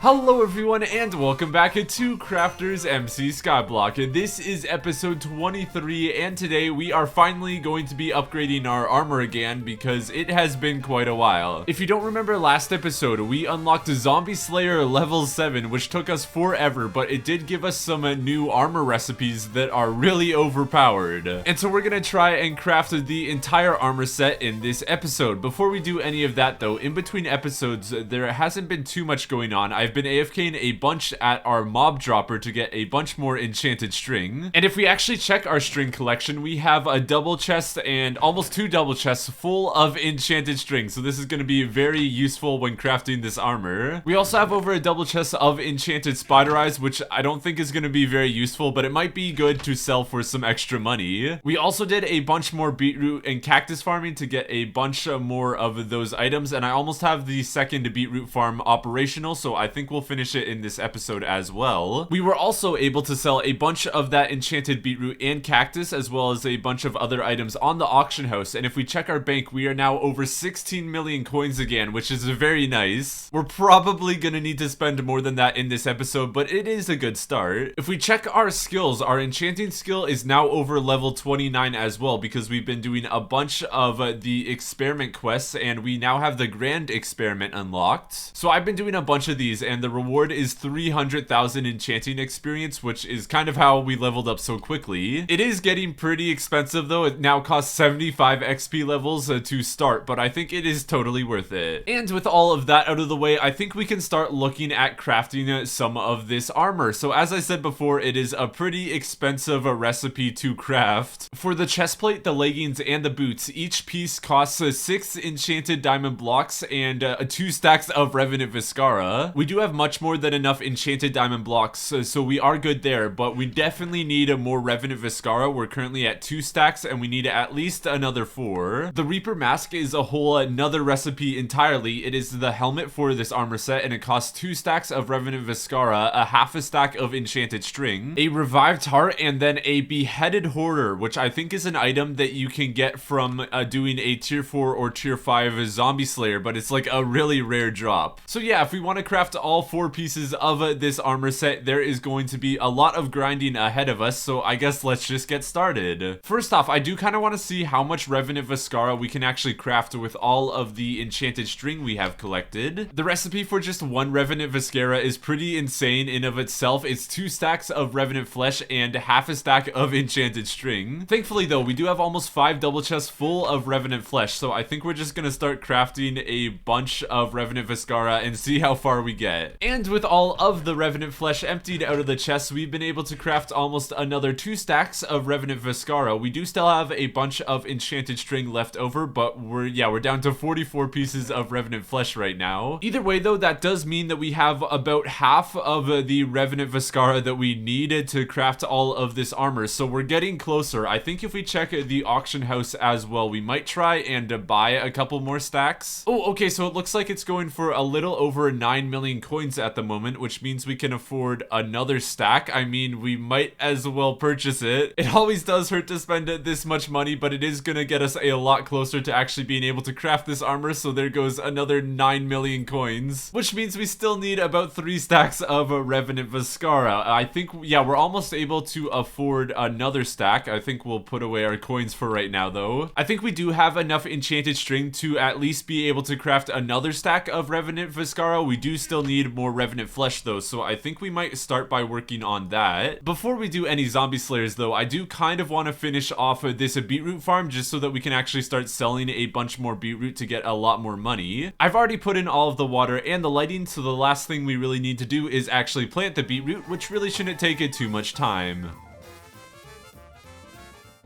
Hello everyone and welcome back to CraftersMC Skyblock. This is episode 23 and today we are finally going to be upgrading our armor again because it has been quite a while. If you don't remember last episode, we unlocked Zombie Slayer level 7 which took us forever, but it did give us some new armor recipes that are really overpowered. And so we're gonna try and craft the entire armor set in this episode. Before we do any of that though, in between episodes there hasn't been too much going on. I've been AFKing a bunch at our mob dropper to get a bunch more enchanted string. And if we actually check our string collection, we have a double chest and almost 2 double chests full of enchanted string. So this is going to be very useful when crafting this armor. We also have over a double chest of enchanted spider eyes, which I don't think is going to be very useful, but it might be good to sell for some extra money. We also did a bunch more beetroot and cactus farming to get a bunch more of those items. And I almost have the second beetroot farm operational, so I think we'll finish it in this episode as well. We were also able to sell a bunch of that enchanted beetroot and cactus, as well as a bunch of other items on the auction house. And if we check our bank, we are now over 16 million coins again, which is very nice. We're probably gonna need to spend more than that in this episode, but it is a good start. If we check our skills, our enchanting skill is now over level 29 as well, because we've been doing a bunch of the experiment quests, and we now have the grand experiment unlocked. So I've been doing a bunch of these, and the reward is 300,000 enchanting experience, which is kind of how we leveled up so quickly. It is getting pretty expensive though. It now costs 75 XP levels to start, but I think it is totally worth it. And with all of that out of the way, I think we can start looking at crafting some of this armor. So as I said before, it is a pretty expensive recipe to craft. For the chestplate, the leggings, and the boots, each piece costs 6 enchanted diamond blocks and 2 stacks of Revenant Viscara. We do have much more than enough enchanted diamond blocks, so we are good there, but we definitely need more Revenant Viscara. We're currently at 2 stacks and we need at least another 4. The Reaper mask is a whole another recipe entirely. It is the helmet for this armor set and it costs 2 stacks of Revenant Viscara, a half a stack of enchanted string, a revived heart, and then a beheaded hoarder, which I think is an item that you can get from doing a tier 4 or tier 5 zombie slayer, but it's like a really rare drop. So yeah, if we want to craft all 4 pieces of this armor set, there is going to be a lot of grinding ahead of us, so I guess let's just get started. First off, I do kind of want to see how much Revenant Viscara we can actually craft with all of the enchanted string we have collected. The recipe for just 1 Revenant Viscara is pretty insane in of itself. It's 2 stacks of Revenant flesh and half a stack of enchanted string. Thankfully though, we do have almost 5 double chests full of Revenant flesh, so I think we're just gonna start crafting a bunch of Revenant Viscara and see how far we get. And with all of the Revenant flesh emptied out of the chests, we've been able to craft almost another 2 stacks of Revenant Viscara. We do still have a bunch of enchanted string left over, but we're down to 44 pieces of Revenant flesh right now. Either way though, that does mean that we have about half of the Revenant Viscara that we needed to craft all of this armor, so we're getting closer. I think if we check the auction house as well, we might try and buy a couple more stacks. Oh, okay, so it looks like it's going for a little over 9 million coins at the moment, which means we can afford another stack. I mean, we might as well purchase it. It always does hurt to spend this much money, but it is gonna get us a lot closer to actually being able to craft this armor, so there goes another 9 million coins, which means we still need about 3 stacks of Revenant Viscara. I think, yeah, we're almost able to afford another stack. I think we'll put away our coins for right now though. I think we do have enough enchanted string to at least be able to craft another stack of Revenant Viscara. We do still need more Revenant flesh though, so I think we might start by working on that. Before we do any zombie slayers though, I do kind of want to finish off this beetroot farm just so that we can actually start selling a bunch more beetroot to get a lot more money. I've already put in all of the water and the lighting, so the last thing we really need to do is actually plant the beetroot, which really shouldn't take it too much time.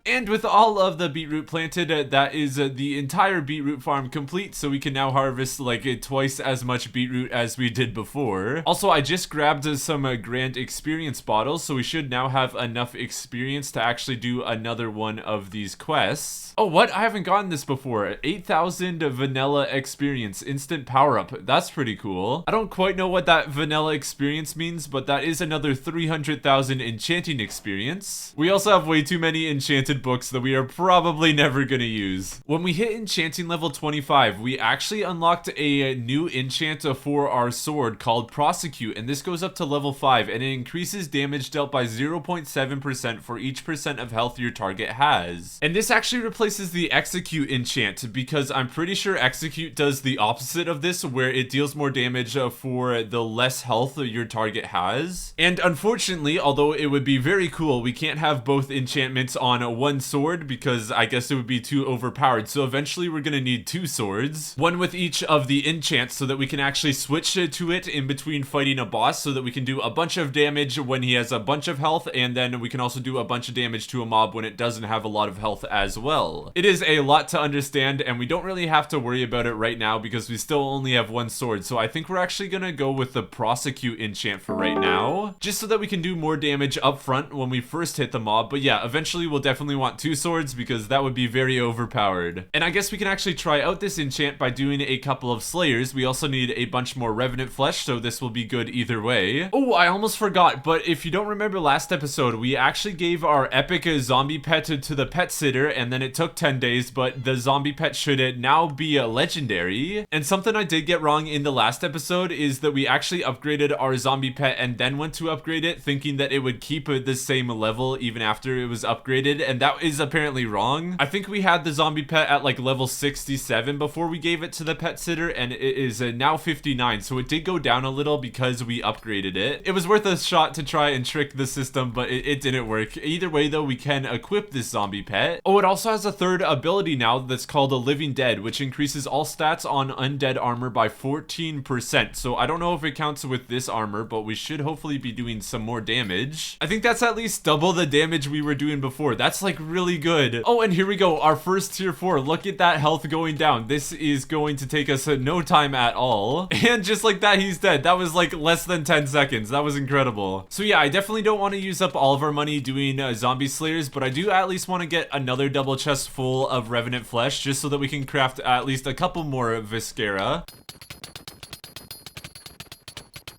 And with all of the beetroot planted, that is the entire beetroot farm complete, so we can now harvest like twice as much beetroot as we did before. Also, I just grabbed some grand experience bottles, so we should now have enough experience to actually do another one of these quests. Oh, what? I haven't gotten this before. 8,000 vanilla experience, instant power up. That's pretty cool. I don't quite know what that vanilla experience means, but that is another 300,000 enchanting experience. We also have way too many enchanted enchanted books that we are probably never gonna use. When we hit enchanting level 25, we actually unlocked a new enchant for our sword called Prosecute, and this goes up to level 5, and it increases damage dealt by 0.7% for each percent of health your target has. And this actually replaces the Execute enchant, because I'm pretty sure Execute does the opposite of this, where it deals more damage for the less health your target has. And unfortunately, although it would be very cool, we can't have both enchantments on one sword because I guess it would be too overpowered. So eventually we're gonna need two swords, one with each of the enchants, so that we can actually switch to it in between fighting a boss, so that we can do a bunch of damage when he has a bunch of health, and then we can also do a bunch of damage to a mob when it doesn't have a lot of health as well. It is a lot to understand, and we don't really have to worry about it right now because we still only have one sword. So I think we're actually gonna go with the Prosecute enchant for right now, just so that we can do more damage up front when we first hit the mob. But yeah, eventually we'll definitely want two swords because that would be very overpowered. And I guess we can actually try out this enchant by doing a couple of slayers. We also need a bunch more revenant flesh, so this will be good either way. Oh, I almost forgot, but if you don't remember last episode, we actually gave our epic zombie pet to the pet sitter, and then it took 10 days, but the zombie pet should now be a legendary. And something I did get wrong in the last episode is that we actually upgraded our zombie pet and then went to upgrade it, thinking that it would keep the same level even after it was upgraded, and that is apparently wrong. I think we had the zombie pet at like level 67 before we gave it to the pet sitter, and it is now 59, so it did go down a little because we upgraded it. It was worth a shot to try and trick the system, but it didn't work. Either way though, we can equip this zombie pet. Oh, it also has a third ability now that's called a Living Dead, which increases all stats on undead armor by 14%. So I don't know if it counts with this armor, but we should hopefully be doing some more damage. I think that's at least double the damage we were doing before. That's like really good. Oh, and here we go, our first tier 4. Look at that health going down. This is going to take us no time at all. And just like that, he's dead. That was like less than 10 seconds. That was incredible. So yeah, I definitely don't want to use up all of our money doing zombie slayers, but I do at least want to get another double chest full of revenant flesh, just so that we can craft at least a couple more Viscera.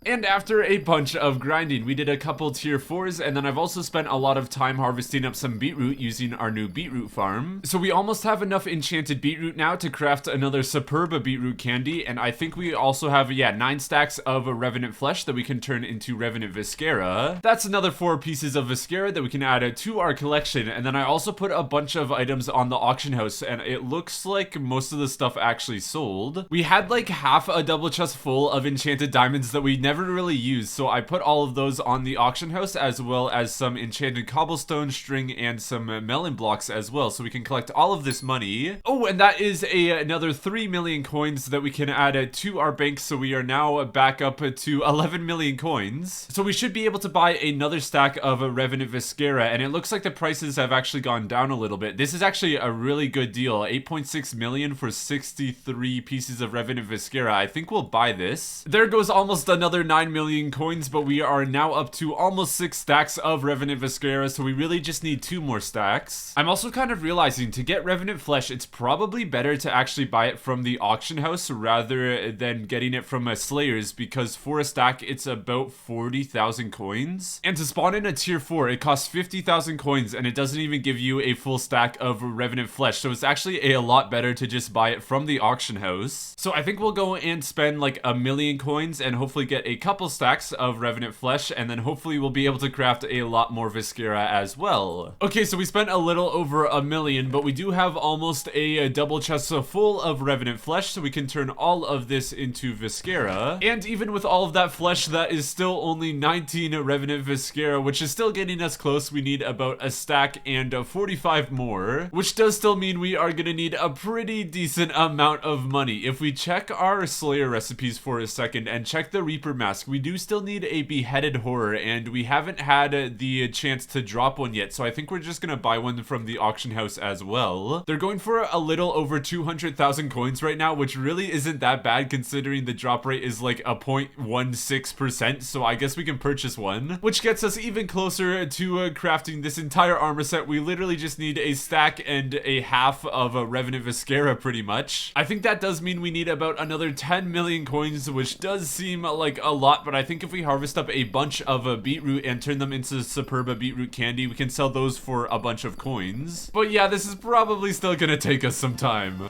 And after a bunch of grinding, we did a couple tier 4s, and then I've also spent a lot of time harvesting up some beetroot using our new beetroot farm. So we almost have enough enchanted beetroot now to craft another superb beetroot candy, and I think we also have, yeah, 9 stacks of revenant flesh that we can turn into revenant Viscera. That's another 4 pieces of Viscera that we can add to our collection, and then I also put a bunch of items on the auction house, and it looks like most of the stuff actually sold. We had like half a double chest full of enchanted diamonds that we never really used, so I put all of those on the auction house, as well as some enchanted cobblestone string and some melon blocks as well, so we can collect all of this money. Oh, and that is another 3 million coins that we can add to our bank, so we are now back up to 11 million coins. So we should be able to buy another stack of revenant Viscera, and it looks like the prices have actually gone down a little bit. This is actually a really good deal, 8.6 million for 63 pieces of revenant Viscera. I think we'll buy this. There goes almost another 9 million coins, but we are now up to almost 6 stacks of revenant Viscera, so we really just need 2 more stacks. I'm also kind of realizing to get revenant flesh, it's probably better to actually buy it from the auction house rather than getting it from a slayers, because for a stack it's about 40,000 coins, and to spawn in a tier 4 it costs 50,000 coins, and it doesn't even give you a full stack of revenant flesh, so it's actually a lot better to just buy it from the auction house. So I think we'll go and spend like 1 million coins and hopefully get a couple stacks of revenant flesh, and then hopefully we'll be able to craft a lot more Viscera as well. Okay, so we spent a little over 1 million, but we do have almost a double chest full of revenant flesh, so we can turn all of this into Viscera. And even with all of that flesh, that is still only 19 revenant Viscera, which is still getting us close. We need about a stack and 45 more, which does still mean we are gonna need a pretty decent amount of money. If we check our Slayer recipes for a second and check the Reaper mask, we do still need a beheaded horror, and we haven't had the chance to drop one yet, so I think we're just gonna buy one from the auction house as well. They're going for a little over 200,000 coins right now, which really isn't that bad considering the drop rate is like a 0.16%, so I guess we can purchase one, which gets us even closer to crafting this entire armor set. We literally just need a stack and a half of a revenant Viscera pretty much. I think that does mean we need about another 10 million coins, which does seem like a a lot, but I think if we harvest up a bunch of beetroot and turn them into superb beetroot candy, we can sell those for a bunch of coins. But yeah, this is probably still gonna take us some time.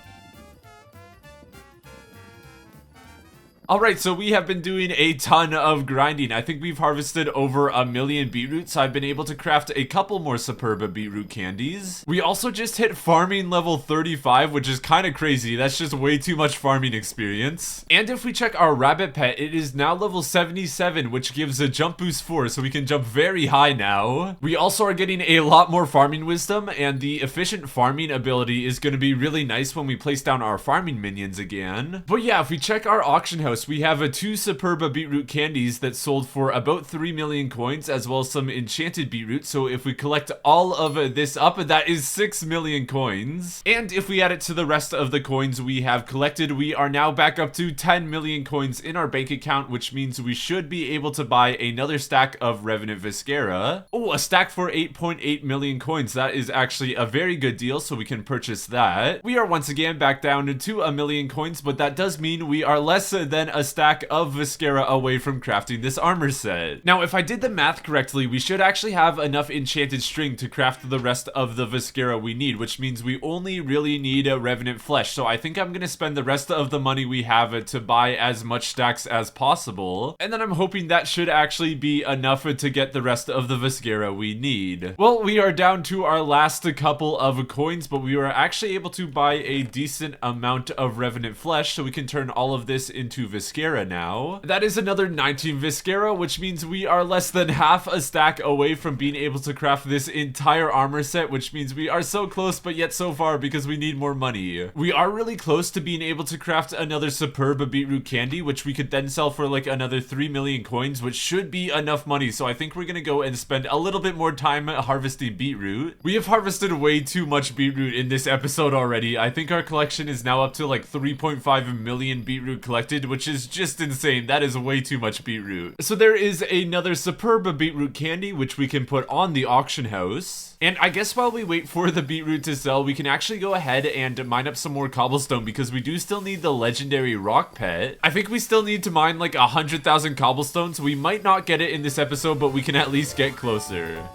Alright, so we have been doing a ton of grinding. I think we've harvested over 1 million beetroot, so I've been able to craft a couple more superb beetroot candies. We also just hit farming level 35, which is kind of crazy. That's just way too much farming experience. And if we check our rabbit pet, it is now level 77, which gives a jump boost 4, so we can jump very high now. We also are getting a lot more farming wisdom, and the efficient farming ability is going to be really nice when we place down our farming minions again. But yeah, if we check our auction house, we have 2 superb beetroot candies that sold for about 3 million coins, as well as some enchanted beetroot. So if we collect all of this up, that is 6 million coins. And if we add it to the rest of the coins we have collected, we are now back up to 10 million coins in our bank account, which means we should be able to buy another stack of Revenant Viscera. Oh, a stack for 8.8 million coins. That is actually a very good deal, so we can purchase that. We are once again back down to 1 million coins, but that does mean we are less than a stack of Viscera away from crafting this armor set. Now, if I did the math correctly, we should actually have enough enchanted string to craft the rest of the Viscera we need, which means we only really need a Revenant flesh. So I think I'm gonna spend the rest of the money we have to buy as much stacks as possible, and then I'm hoping that should actually be enough to get the rest of the Viscera we need. Well, we are down to our last couple of coins, but we were actually able to buy a decent amount of Revenant flesh, so we can turn all of this into Viscera now. That is another 19 Viscera, which means we are less than half a stack away from being able to craft this entire armor set, which means we are so close but yet so far because we need more money. We are really close to being able to craft another superb beetroot candy, which we could then sell for like another 3 million coins, which should be enough money. So I think we're gonna go and spend a little bit more time harvesting beetroot. We have harvested way too much beetroot in this episode already. I think our collection is now up to like 3.5 million beetroot collected, which is just insane. That is way too much beetroot. So there is another superb beetroot candy, which we can put on the auction house. And I guess while we wait for the beetroot to sell, we can actually go ahead and mine up some more cobblestone, because we do still need the legendary rock pet. I think we still need to mine like 100,000 cobblestone, so we might not get it in this episode, but we can at least get closer.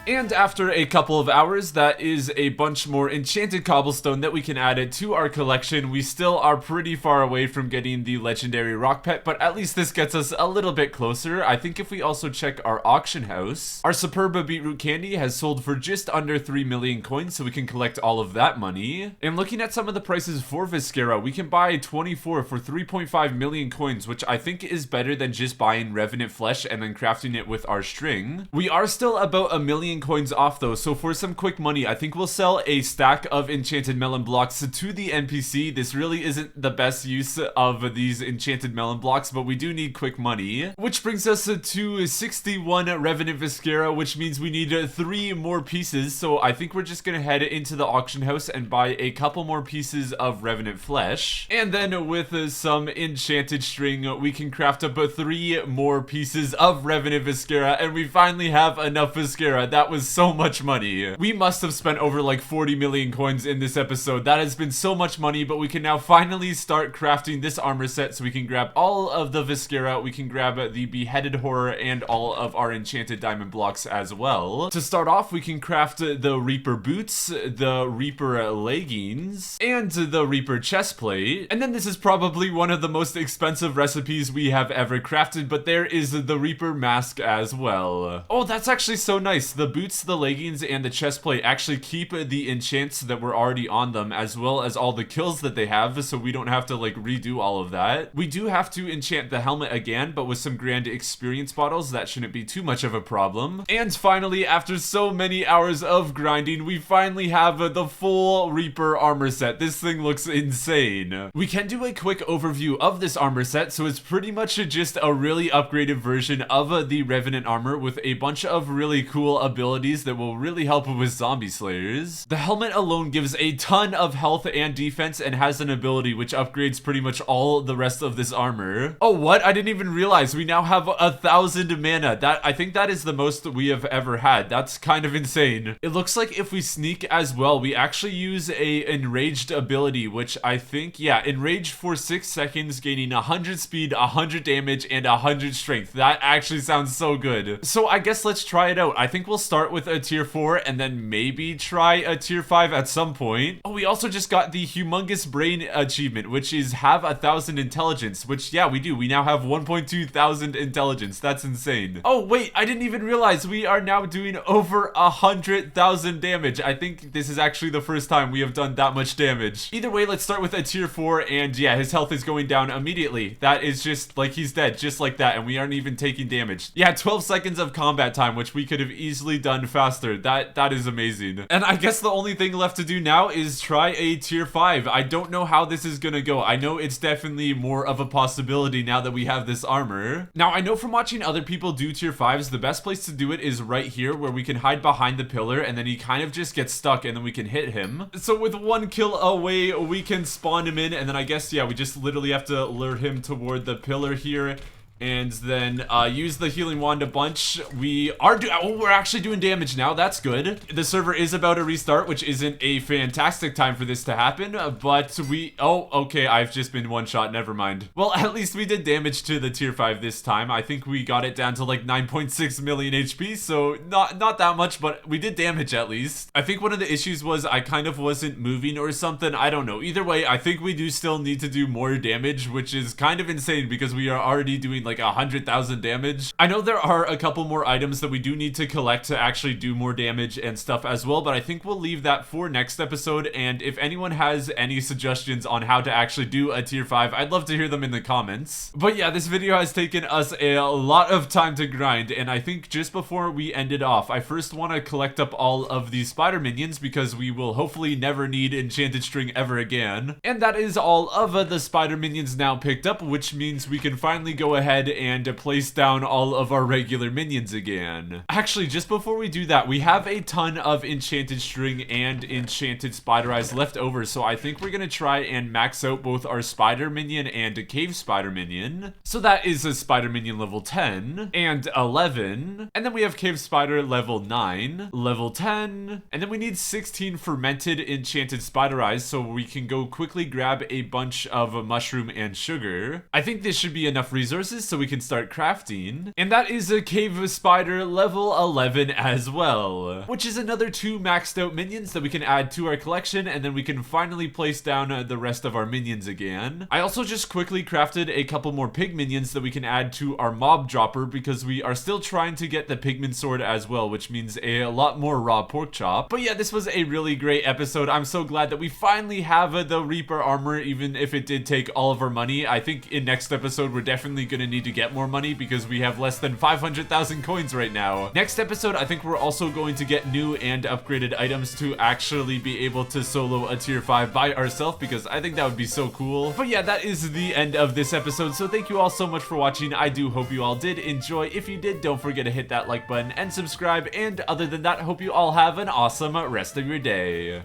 And after a couple of hours, that is a bunch more enchanted cobblestone that we can add to our collection. We still are pretty far away from getting the legendary rock pet, but at least this gets us a little bit closer. I think if we also check our auction house, our superb beetroot candy has sold for just under 3 million coins, so we can collect all of that money. And looking at some of the prices for Viscera, we can buy 24 for 3.5 million coins, which I think is better than just buying Revenant flesh and then crafting it with our string. We are still about 1 million coins off though, so for some quick money, I think we'll sell a stack of enchanted melon blocks to the NPC. This really isn't the best use of these enchanted melon blocks, but we do need quick money. Which brings us to 61 Revenant Viscera, which means we need 3 more pieces, so I think we're just gonna head into the auction house and buy a couple more pieces of Revenant flesh. And then with some enchanted string, we can craft up 3 more pieces of Revenant Viscera, and we finally have enough Viscera. That was so much money. We must have spent over like 40 million coins in this episode. That has been so much money, but we can now finally start crafting this armor set, so we can grab all of the Viscera, we can grab the beheaded horror, and all of our enchanted diamond blocks as well. To start off, we can craft the Reaper boots, the Reaper leggings, and the Reaper chestplate. And then this is probably one of the most expensive recipes we have ever crafted, but there is the Reaper mask as well. Oh, that's actually so nice. The boots, the leggings, and the chestplate actually keep the enchants that were already on them, as well as all the kills that they have, so we don't have to like redo all of that. We do have to enchant the helmet again, but with some grand experience bottles, that shouldn't be too much of a problem. And finally, after so many hours of grinding, we finally have the full Reaper armor set. This thing looks insane. We can do a quick overview of this armor set. So it's pretty much just a really upgraded version of the Revenant armor with a bunch of really cool abilities abilities that will really help with zombie slayers. The helmet alone gives a ton of health and defense and has an ability which upgrades pretty much all the rest of this armor. Oh, what? I didn't even realize we now have 1,000 mana. I think that is the most we have ever had. That's kind of insane. It looks like if we sneak as well, we actually use a enraged ability, which I think, yeah, enrage for 6 seconds, gaining 100 speed, 100 damage, and 100 strength. That actually sounds so good. So I guess let's try it out. I think we'll start with a tier 4 and then maybe try a tier 5 at some point. Oh, we also just got the humongous brain achievement, which is have 1,000 intelligence, which, yeah, we do. We now have 1.2 thousand intelligence. That's insane. Oh, wait, I didn't even realize we are now doing over 100,000 damage. I think this is actually the first time we have done that much damage. Either way, let's start with a tier 4, and yeah, his health is going down immediately. That is just like he's dead, just like that, and we aren't even taking damage. Yeah, 12 seconds of combat time, which we could have easily done faster. That is amazing. And I guess the only thing left to do now is try a tier 5. I don't know how this is gonna go. I know it's definitely more of a possibility now that we have this armor. Now, I know from watching other people do tier 5s, the best place to do it is right here where we can hide behind the pillar and then he kind of just gets stuck and then we can hit him. So with 1 kill away, we can spawn him in, and then I guess, yeah, we just literally have to lure him toward the pillar here. And then use the healing wand a bunch. We're actually doing damage now. That's good. The server is about to restart, which isn't a fantastic time for this to happen. But oh, okay, I've just been one shot. Never mind. Well, at least we did damage to the tier 5 this time. I think we got it down to like 9.6 million HP. So not that much, but we did damage at least. I think one of the issues was I kind of wasn't moving or something. I don't know. Either way, I think we do still need to do more damage, which is kind of insane because we are already doing like 100,000 damage. I know there are a couple more items that we do need to collect to actually do more damage and stuff as well, but I think we'll leave that for next episode. And if anyone has any suggestions on how to actually do a tier 5, I'd love to hear them in the comments. But yeah, this video has taken us a lot of time to grind, and I think just before we end it off, I first want to collect up all of these spider minions because we will hopefully never need enchanted string ever again. And that is all of the spider minions now picked up, which means we can finally go ahead and place down all of our regular minions again. Actually, just before we do that, we have a ton of enchanted string and enchanted spider eyes left over, so I think we're gonna try and max out both our spider minion and a cave spider minion. So that is a spider minion level 10 and 11, and then we have cave spider level 9, level 10, and then we need 16 fermented enchanted spider eyes so we can go quickly grab a bunch of mushroom and sugar. I think this should be enough resources so we can start crafting, and that is a cave spider level 11 as well, which is another 2 maxed out minions that we can add to our collection, and then we can finally place down the rest of our minions again. I also just quickly crafted a couple more pig minions that we can add to our mob dropper because we are still trying to get the pigman sword as well, which means a lot more raw pork chop. But yeah, this was a really great episode. I'm so glad that we finally have the Reaper armor, even if it did take all of our money. I think in next episode we're definitely gonna need to get more money because we have less than 500,000 coins right now. Next episode, I think we're also going to get new and upgraded items to actually be able to solo a tier 5 by ourselves because I think that would be so cool. But yeah, that is the end of this episode, so thank you all so much for watching. I do hope you all did enjoy. If you did, don't forget to hit that like button and subscribe, and other than that, I hope you all have an awesome rest of your day.